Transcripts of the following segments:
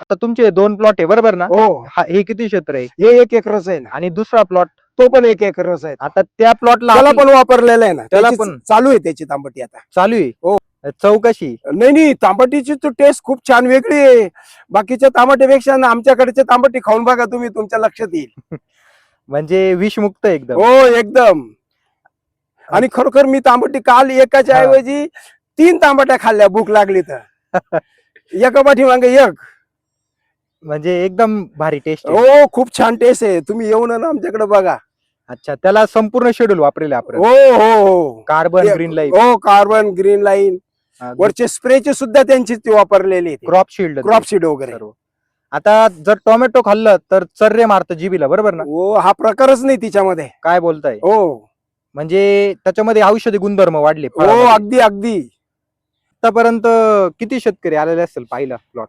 आता तुमचे 2 प्लॉट आहे बरोबर ना? हो, हे किती क्षेत्र आहे? हे 1 एकरच आहे ना. आणि दुसरा प्लॉट तो पण 1 एकरच आहे. आता त्या प्लॉटला त्याला पण वापरलेला आहे ना. त्याला त्याची पण चालू आहे त्याची तांबटी आता. चालू आहे. हो. चौकशी नाही तांबटीची तो टेस्ट खूप छान वेगळी आहे. बाकीच्या तांबटीपेक्षा ना आमच्याकडचे तांबटी खाऊन बघा तुम्ही, तुमच्या लक्षात येईल. म्हणजे विषमुक्त एकदम. हो एकदम. आणि खरोखर मी तांबटी काल एकाच्या हा. ऐवजी 3 तांबट्या खाल्ल्या भूक लागली तर. एका पाठीमागे एक. म्हणजे एकदम भारी टेस्ट आहे. हो खूप छान टेस्ट आहे. तुम्ही येऊन ना आमच्याकडे बघा. अच्छा, त्याला संपूर्ण शेड्यूल वापरेल आपण. हो हो हो. कार्बन, ग्रीन लाईफ, हो कार्बन, ग्रीन लाईन, वरचे स्प्रेचे सुद्धा त्यांची ती वापरलेली क्रॉप शील्ड, क्रॉप सीड वगैरे. सर्व. आता जर टोमॅटो खाल्लं तर चर्रे मारतं जिबीला बरोबर ना? हो हा प्रकारच नाही तिच्यामध्ये. काय बोलताय? हो म्हणजे त्याच्यामध्ये औषधी गुणधर्म वाढले हो फळामध्ये. अगदी अगदी. आतापर्यंत किती शेतकरी आलेले असतील पाहिला प्लॉट?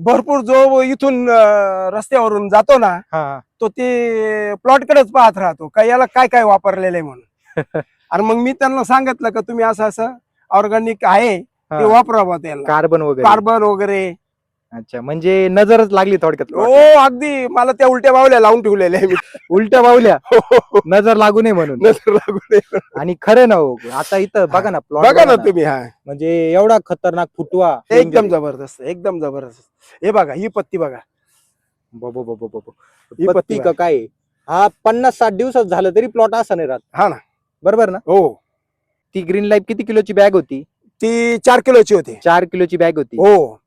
भरपूर जो इथून रस्त्यावरून जातो ना हा. तो ते प्लॉट कडेच पाहत राहतो का याला काय काय वापरलेलं आहे म्हणून. आणि मग मी त्यांना सांगितलं का तुम्ही असं असं ऑर्गॅनिक आहे ते वापरावं त्याला, कार्बन वगैरे. कार्बन वगैरे. अच्छा, म्हणजे नजरच लागली थोडक्यात. हो अगदी. मला त्या उलट्या बावल्या लावून ठेवलेल्या आहे मी. उलट्या बावल्या हो, नजर लागू नये म्हणून. नजर लागू नये. आणि खरं ना हो, आता इथं बघा ना प्लॉट, बघा ना तुम्ही. हा म्हणजे एवढा खतरनाक फुटवा एकदम जबरदस्त, एकदम जबरदस्त. हे बघा ही पत्ती बघा. ही पत्ती पत्ती का काय? हा 50-60 दिवसात झालं तरी प्लॉट असा नाही राहत हा ना. बरोबर ना? हो ती ग्रीन लाईफ किती किलोची बॅग होती? ती 4 किलोची होती. 4 किलोची बॅग होती. हो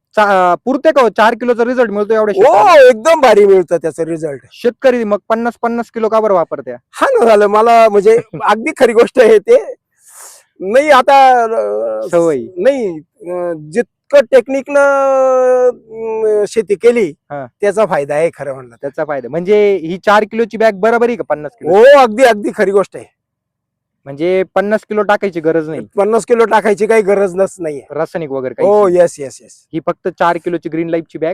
पुरते का 4 किलोचा रिझल्ट मिळतो एवढ्या हो शेतकऱ्याला? एकदम भारी मिळतं त्याचा रिझल्ट. शेतकरी मग 50-50 किलो का बरं वापरत्या? हा ना झालं मला म्हणजे अगदी खरी गोष्ट आहे ते. नाही आता सवय. नाही जितकं टेक्निकनं शेती केली हा. त्याचा फायदा आहे खरं म्हणलं. त्याचा फायदा म्हणजे ही 4 किलोची बॅग बरोबर आहे का 50 किलो? हो अगदी अगदी खरी गोष्ट आहे. म्हणजे 50 किलो टाकायची गरज नाही, 50 किलो टाकायची काही गरज नाहीये. रासायनिक वगैरे हो काही. Yes yes yes. ही फक्त 4 किलोची ग्रीन लाईफची बॅग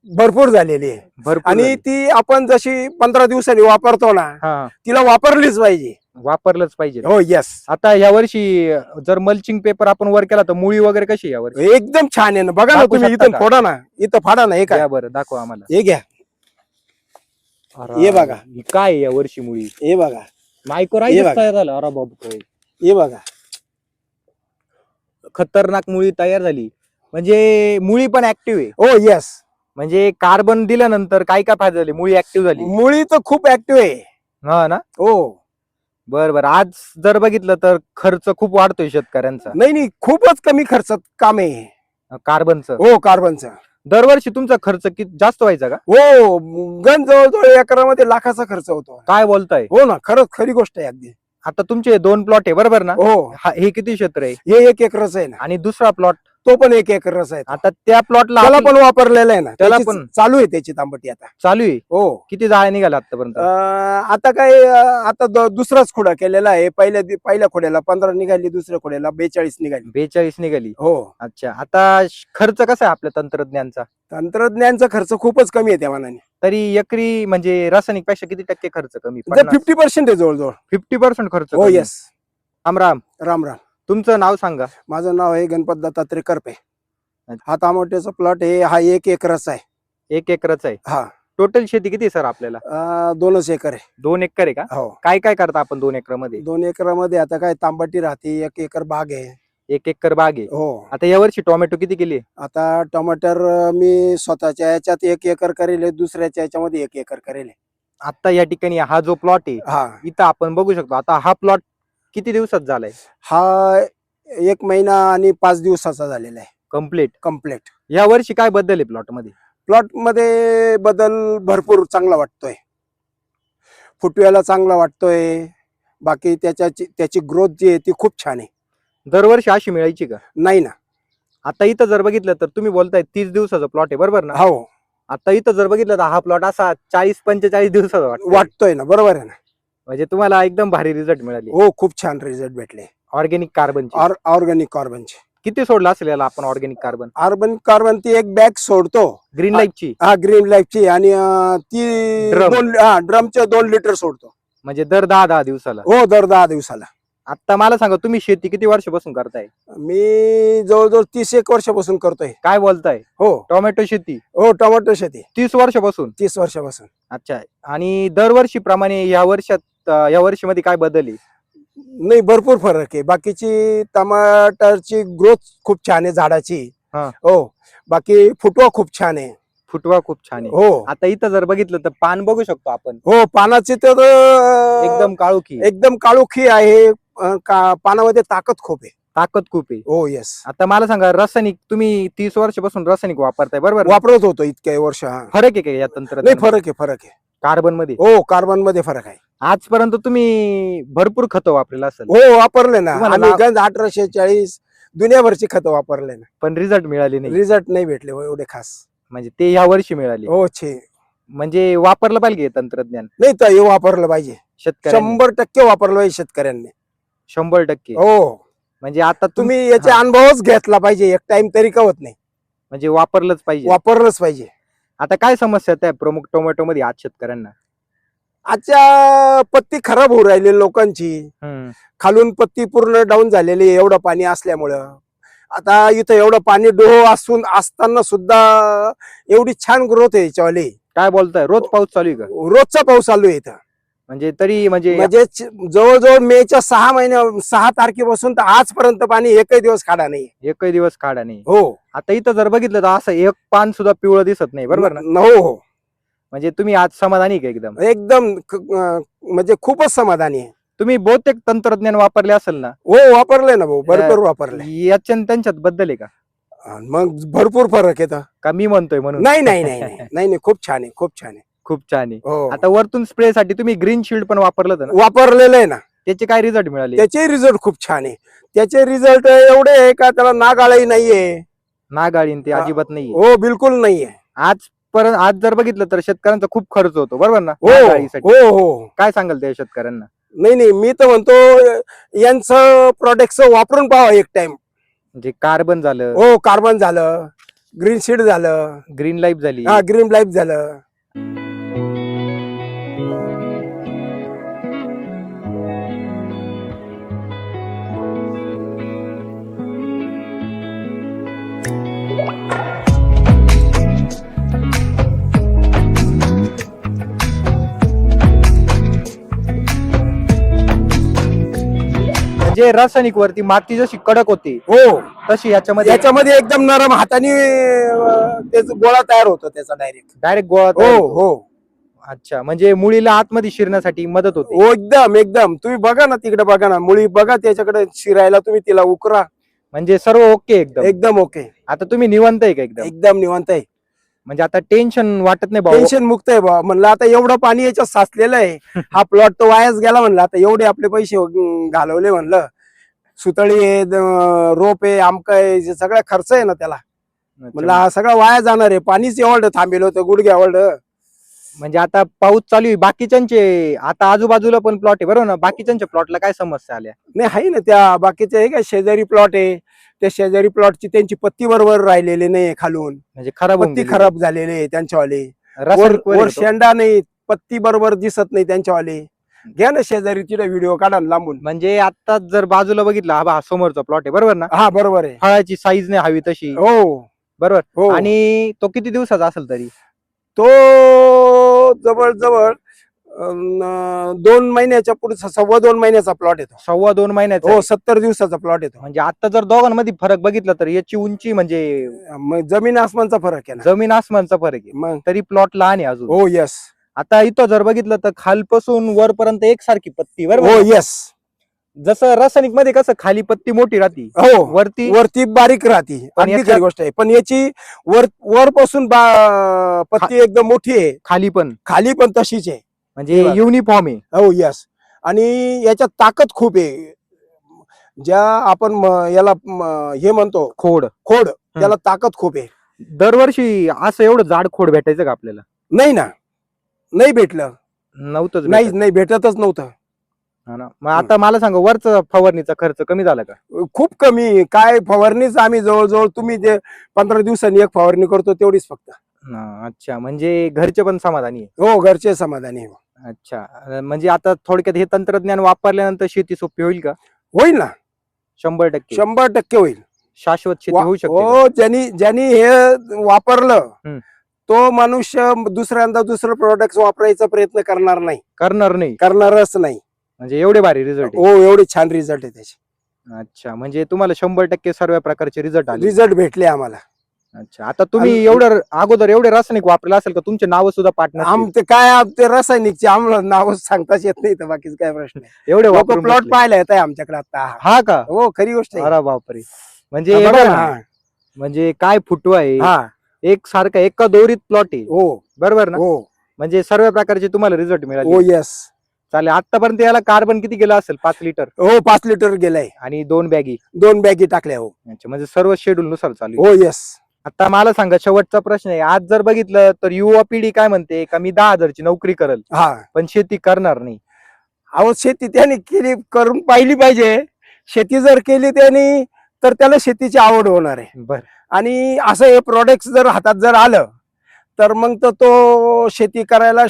भरपूर झालेली आहे. भरपूर आणि झाली. ती आपण जशी 15 दिवसांनी वापरतो ना हा, तिला वापरलीच पाहिजे. वापरलंच पाहिजे. हो येस. आता या वर्षी जर मल्चिंग पेपर आपण वर केला तर मुळी वगैरे कशी या वर्षी? एकदम छान आहे ना. बघा ना दाखवू तुम्ही शकता इथून का? फोडा ना, इथं फाडा ना. हे काय द्या बरं, दाखवा आम्हाला. हे घ्या. हे बघा. ही काय या वर्षी मुळी? हे बघा. मायक्रोरायझस बघा. तयार झालं. अरे बापरे, हे बघा. खतरनाक मुळी तयार झाली. म्हणजे मुळी पण ऍक्टिव्ह आहे. हो येस. म्हणजे कार्बन दिल्यानंतर काय काय फायदा झाले? मुळी ऍक्टिव्ह झाली. मुळी तर खूप ऍक्टिव्ह आहे. हा ना. हो बरं. आज जर बघितलं तर खर्च खूप वाढतोय शेतकऱ्यांचा नाही खूपच कमी खर्चात काम आहे. कार्बनचं. हो कार्बनचा. दरवर्षी तुमचा खर्च किती जास्त व्हायचा का? हो गण जवळजवळ एकरामध्ये लाखाचा खर्च होतो. काय बोलताय? हो ना खरंच खरी गोष्ट आहे अगदी. आता तुमचे 2 प्लॉट आहे बरोबर ना? हो हे किती क्षेत्र आहे? हे 1 एकरच आहे ना. आणि दुसरा प्लॉट तो पण 1 एकरच आहे. आता त्या प्लॉटला त्याला पण वापरलेला आहे ना. त्याला त्याची पण चालू आहे त्याची तांबटी आता. चालू आहे. हो किती जाळ्या निघाल्या आतापर्यंत? आता काय आता दुसराच खोडा केलेला आहे. पहिल्या खोड्याला 15 निघाली, दुसऱ्या खोड्याला 42 निघाली. 42 निघाली. हो. अच्छा, आता खर्च कसा आहे आपल्या तंत्रज्ञानचा? तंत्रज्ञानचा खर्च खूपच कमी आहे त्या मानाने. तरी एकरी म्हणजे रासायनिक पेक्षा किती टक्के खर्च कमी? 50% आहे जवळजवळ. 50% खर्च हो कमी. येस. राम राम. राम राम. तुमचं नाव सांगा. माझं नाव आहे गणपत दत्तात्रय करपे. हा तांबट्याचा प्लॉट आहे. हा 1 एकरच आहे. 1 एकरच आहे. हा. टोटल शेती किती सर आपल्याला? 2च एकर आहे. 2 एकर आहे का? हो. काय काय करता आपण 2 एकर मध्ये? 2 एकरामध्ये आता काय तांबटी राहते. 1 एकर बाग आहे. 1 एकर बाग आहे. हो. आता यावर्षी टोमॅटो किती केली? आता टमाटर मी स्वतःच्या याच्यात 1 एकर करेल, दुसऱ्याच्या याच्यामध्ये 1 एकर करेल. आता या ठिकाणी हा जो प्लॉट आहे हा. इथं आपण बघू शकतो. आता हा प्लॉट किती दिवसात झालाय? हा 1 महिना आणि 5 दिवसाचा झालेला आहे. कम्प्लीट. या वर्षी काय बदल आहे प्लॉट मध्ये? प्लॉट मध्ये बदल भरपूर चांगला वाटतोय. फुटव्याला चांगला वाटतोय. बाकी त्याची ग्रोथ जी आहे ती खूप छान आहे. दरवर्षी अशी मिळायची का? नाही ना. आता इथं जर बघितलं तर तुम्ही बोलताय 30 दिवसाचा प्लॉट आहे बरोबर ना? हो. आता इथं जर बघितलं तर हा प्लॉट असा 40-45 दिवसाचा वाटतोय ना. बरोबर आहे ना. म्हणजे तुम्हाला एकदम भारी रिझल्ट मिळाले. हो खूप छान रिझल्ट भेटले. Organic carbon. ऑर्गॅनिक कार्बनचे किती सोडला असेल याला आपण ऑर्गॅनिक कार्बन? ऑर्गॅनिक कार्बन ती 1 बॅग सोडतो. ग्रीन लाईफची. हा ग्रीन लाईफची. आणि ती ड्रम. ड्रमचे 2 लिटर सोडतो. म्हणजे दर 10 दिवसाला. हो दर 10 दिवसाला. आता मला सांगा, तुम्ही शेती किती वर्षापासून करताय? मी जवळजवळ 30 वर्षापासून करतोय. काय बोलताय? हो टोमॅटो शेती हो, टोमॅटो शेती 30 वर्षापासून? 30 वर्षापासून. अच्छा. आणि दरवर्षी प्रमाणे या वर्षीमध्ये काय बदल आहे? नाही, भरपूर फरक आहे. बाकीची टमाटरची ग्रोथ खूप छान आहे झाडाची. हा. हो, बाकी फुटवा खूप छान आहे. फुटवा खूप छान आहे. हो आता इथं जर बघितलं तर पान बघू शकतो आपण, हो, पानाची तर एकदम काळोखी, एकदम काळोखी आहे. पानामध्ये ताकद खूप आहे. ताकद खूप आहे. हो येस. आता मला सांगा, रासायनिक तुम्ही 30 वर्षापासून रासायनिक वापरताय बरोबर ना? वापरत होतो इतक्या वर्ष. फरक आहे का या नाही, तंत्रज्ञानात? फरक आहे. कार्बन मध्ये? हो, कार्बन मध्ये फरक आहे. आजपर्यंत तुम्ही भरपूर खतं वापरलेलं असेल, हो, वापरले ना तुम्हाला आम्ही. गंज 1840 दुनियाभरची खतं वापरले ना. पण रिझल्ट मिळाले नाही. रिझल्ट नाही भेटले हो एवढे खास. म्हणजे ते या वर्षी मिळाले. हो छे. म्हणजे वापरलं पाहिजे हे तंत्रज्ञान नाही तर हे वापरलं पाहिजे. शेतकऱ्यांनी. 100% वापरलं पाहिजे शेतकऱ्यांनी. 100%. हो, म्हणजे आता तुम्ही याचा अनुभवच घेतला पाहिजे. एक टाइम तरी कवत नाही, म्हणजे वापरलंच पाहिजे. वापरलंच पाहिजे. आता काय समस्या त्या प्रमुख टोमॅटो मध्ये आज शेतकऱ्यांना? आजच्या पत्ती खराब होऊ राहिली लोकांची. हम्म. खालून पत्ती पूर्ण डाऊन झालेली आहे एवढं पाणी असल्यामुळं. आता इथं एवढं पाणी डोह असताना सुद्धा एवढी छान ग्रोथ आहे याच्यावाली. काय बोलताय? रोज पाऊस चालू आहे का? रोजचा पाऊस चालू आहे इथं. म्हणजे तरी म्हणजे जवळजवळ मेच्या 6 तारखेपासून तर आजपर्यंत पाणी एकही दिवस खाडा नाही. एकही दिवस काढा नाही. हो. आता इथं जर बघितलं तर असं एक पान सुद्धा पिवळं दिसत नाही बरोबर ना? हो हो, म्हणजे तुम्ही आज समाधानी का एकदम? एकदम म्हणजे खूपच समाधानी आहे. तुम्ही बहुतेक तंत्रज्ञान वापरले असेल ना? हो, वापरले ना भाऊ, भरपूर वापरले. याच्या आणि त्यांच्यात बद्दल आहे का? मग भरपूर फरक येतं. का मी म्हणतोय म्हणून? नाही नाही नाही नाही नाही नाही, खूप छान आहे, खूप छान आहे. खूप छान आहे. हो, आता वरतून स्प्रे साठी तुम्ही ग्रीन शील्ड पण वापरलं होतं ना? वापरलेलं आहे ना. त्याचे काय रिझल्ट मिळाले? त्याचे रिझल्ट खूप छान आहे. त्याचे रिझल्ट एवढे आहे का त्याला नागाळाही नाहीये. नागाळीन ते अजिबात नाही. हो, बिलकुल नाहीये. आज जर बघितलं तर शेतकऱ्यांचा खूप खर्च होतो बरोबर ना हो नागाळीसाठी? हो हो. काय सांगाल त्या शेतकऱ्यांना? नाही नाही, मी तर म्हणतो यांचं प्रोडक्ट वापरून पाहा एक टाइम. म्हणजे कार्बन झालं, हो, कार्बन झालं, ग्रीन सीड झालं, ग्रीन लाईफ झाली. हा, ग्रीन लाईफ झालं. म्हणजे रासायनिक वरती माती जशी कडक होती हो, तशी याच्यामध्ये एकदम नरम हाताने त्याचा गोळा तयार होतो त्याचा डायरेक्ट गोळा हो तयार होतो. हो अच्छा, म्हणजे मुळीला आतमध्ये शिरण्यासाठी मदत होते. हो, एकदम एकदम. तुम्ही बघा ना, तिकडे बघा ना, मुळी बघा त्याच्याकडे शिरायला, तुम्ही तिला उकरा. म्हणजे सर्व ओके एकदम? एकदम ओके. आता तुम्ही निवांत आहे का एकदम? एकदम निवांत आहे. म्हणजे आता टेन्शन वाटत नाही भाऊ? टेन्शन मुक्त आहे बा. म्हणलं आता एवढं पाणी याच्यात साचलेलं आहे, हा प्लॉट तर वायाच गेला. म्हणलं आता एवढे आपले पैसे घालवले, म्हणलं सुतळी आहे, रोप आहे, आमका आहे, जे सगळा खर्च आहे ना त्याला, म्हणलं हा सगळा वाया जाणार आहे. पाणीच एवढं थांबेल होतं, गुडघ्या एवढं. म्हणजे आता पाऊस चालू आहे, बाकीच्यांचे आता आजूबाजूला पण प्लॉट आहे बरोबर ना? बाकीच्यांच्या प्लॉटला काय समस्या आल्या? नाही, आहे ना, त्या बाकीचे आहे का शेजारी प्लॉट आहे, त्या शेजारी प्लॉटची त्यांची पत्ती बरोबर राहिलेली नाही, खालून म्हणजे खराब होऊन पत्ती गेली. खराब झालेली आहे त्यांच्यावाले. रासायनिक वर वर येतो. शेंडा नाही, पत्ती बरोबर दिसत नाही त्यांच्यावाले. घ्या ना शेजारी, तिला व्हिडिओ काढा ना लांबून. म्हणजे आता जर बाजूला बघितलं, हा समोरचा प्लॉट आहे बरोबर ना? हा, बरोबर आहे. फळाची साईज नाही हवी तशी हो बरोबर. हो. आणि तो किती दिवसाचा असेल तरी? तो जवळजवळ 2 महिन्याच्या पुढे, 2.25 महिन्याचा प्लॉट येतो. 2.25 महिन्याचा हो, आहे. 70 दिवसाचा प्लॉट येतो. म्हणजे आता जर दोघांमध्ये फरक बघितला तर याची उंची म्हणजे मग जमीन आसमानचा फरक आहे ना. जमीन आसमानचा फरक आहे. मग तरी प्लॉट लहान आहे अजून. हो यस. आता इथं जर बघितलं तर खालपासून वरपर्यंत एकसारखी पत्ती हो बरोबर. यस. जसं रासायनिक मध्ये कसं खाली पत्ती मोठी राहती, हो, वरती वरती बारीक राहते. पण अगदी याच्यात- खरी गोष्ट आहे. पण याची वरपासून पत्ती एकदम मोठी आहे, खाली पण खाली पण तशीच आहे. म्हणजे हे बघा. युनिफॉर्म आहे. हो यस. आणि याच्यात ताकद खूप आहे. ज्या आपण याला हे म्हणतो खोड खोड, त्याला ताकद खूप आहे. दरवर्षी असं एवढं जाड खोड भेटायचं का आपल्याला? नाही ना, नाही भेटलं. नव्हतंच नाही भेटत. नाही, भेटतच नव्हतं. हा ना. मग आता मला सांगा, वरचा फवारणीचा खर्च कमी झाला का? खूप कमी. काय फवारणीच आम्ही जवळजवळ, तुम्ही जे 15 दिवसांनी एक फवारणी करतो तेवढीच फक्त. हा, अच्छा, म्हणजे घरचे पण समाधानी आहे. हो, घरचे समाधानी आहे. अच्छा. म्हणजे आता थोडक्यात हे तंत्रज्ञान वापरल्यानंतर शेती सोपी होईल का? होईल ना, 100% 100% होईल. शाश्वत शेती होऊ शकते का? हो, ज्यांनी हे वापरलं हम्म. तो मनुष्य दुसऱ्यांदा दुसरं प्रोडक्ट वापरायचा प्रयत्न करणार नाही, करणार नाही करणारच नाही. म्हणजे एवढे भारी रिझल्ट हो, एवढे छान रिझल्ट आहे त्याचे. अच्छा. म्हणजे तुम्हाला 100% सर्व प्रकारचे रिझल्ट आले. रिझल्ट भेटले आम्हाला. अच्छा. आता तुम्ही आणि- एवढं अगोदर एवढे रासायनिक वापरले असेल का तुमचे नाव सुद्धा पाठ नसतील? ते काय ते रासायनिकचे आम्हाला नाव सांगताच येत नाही, तर बाकीच काय प्रश्न नाही. एवढे लोक वापरून प्लॉट बसले. पाहायला येत आहे आमच्याकडे आता. हा का? हो, खरी गोष्ट आहे. अरे बापरे. म्हणजे बघा बघा ना. ना, म्हणजे काय फुटवा आहे. हा, एक सारखा एका दोरीत प्लॉट आहे. हो बरोबर ना? हो म्हणजे सर्व प्रकारचे तुम्हाला रिझल्ट हो, मिळाले. येस. चालेल. आतापर्यंत याला कार्बन किती गेला असेल? 5 लिटर हो, 5 लिटर गेलाय. आणि 2 बॅगी. 2 बॅगी टाकल्या. हो अच्छा. म्हणजे सर्व शेड्यूल नुसार चालू आहे. हो, येस. आता मला सांगा, शेवटचा प्रश्न आहे. आज जर बघितलं तर युवा पिढी काय म्हणते का मी 10,000 ची नोकरी करेल हा, पण शेती करणार नाही. अहो, शेती त्यांनी केली, करून पाहिली पाहिजे. शेती जर केली त्यांनी तर त्याला शेतीची आवड होणार आहे. बर. आणि असं हे प्रोडक्ट जर हातात जर आलं तर मग तो शेती करायला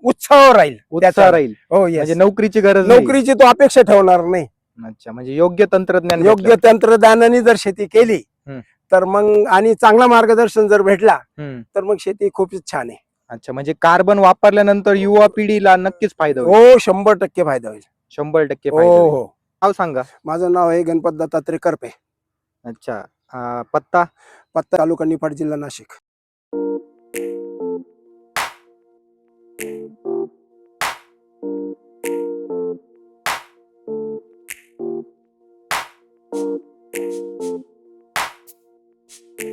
उत्साह राहील उत्साह त्याचा. राहील. हो, येस. म्हणजे नोकरीची गरज नाही. नोकरीची तो अपेक्षा ठेवणार नाही. अच्छा. म्हणजे योग्य तंत्रज्ञान योग्य भेटलं. तंत्रज्ञानाने जर शेती केली हम्म. तर मग आणि चांगला मार्गदर्शन जर भेटला हम्म. तर मग शेती खूपच छान आहे. अच्छा. म्हणजे कार्बन वापरल्यानंतर युवा पिढीला नक्कीच फायदा होईल. हो, 100% फायदा होईल. 100% हो फायदा होईल. हो. नाव सांगा. माझं नाव आहे गणपत दत्तात्रय करपे. अच्छा. पत्ता. पत्ता तालुका निफाड, जिल्हा नाशिक.